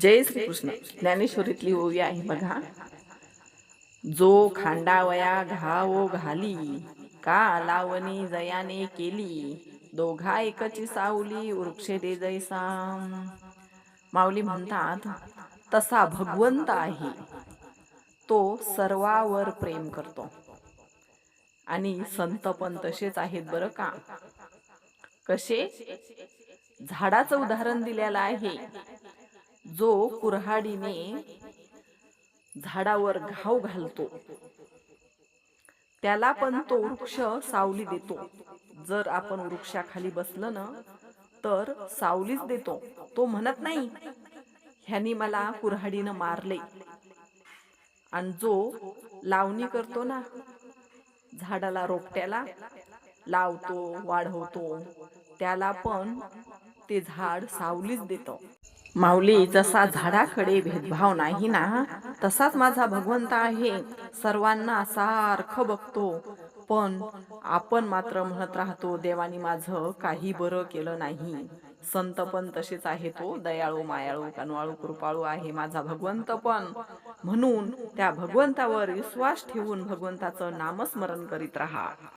जय श्रीकृष्ण. ज्ञानेश्वरीतली ओवी आहे बघा. जो खांडावया घावो घाली, का लावणी जयाने केली, दोघा एकची सावली वृक्षे दे जैसा. माऊली म्हणतात तसा भगवंत आहे, तो सर्वावर प्रेम करतो. आणि संत पण तसेच आहेत बरं का. कसे? झाडाचं उदाहरण दिलेलं आहे. जो कुऱ्हाडीने झाडावर घाव घालतो त्याला पण तो वृक्ष सावली देतो. जर आपण वृक्षाखाली बसलं ना तर सावलीच देतो. तो म्हणत नाही ह्यानी मला कुऱ्हाडीनं मारले. आणि जो लावणी करतो ना, झाडाला रोपट्याला लावतो वाढवतो, त्याला पण ते झाड सावलीच देतो. माऊली जसा झाडाकडे भेदभाव नाही ना, तसाच माझा भगवंत आहे. सर्वांना सारखं बघतो, पण आपण मात्र म्हणत राहतो देवानी माझं काही बरं केलं नाही. संत पण तसेच आहे. तो दयाळू मायाळू कनवाळू कृपाळू आहे माझा भगवंत पण. म्हणून त्या भगवंतावर विश्वास ठेवून भगवंताचं नामस्मरण करीत राहा.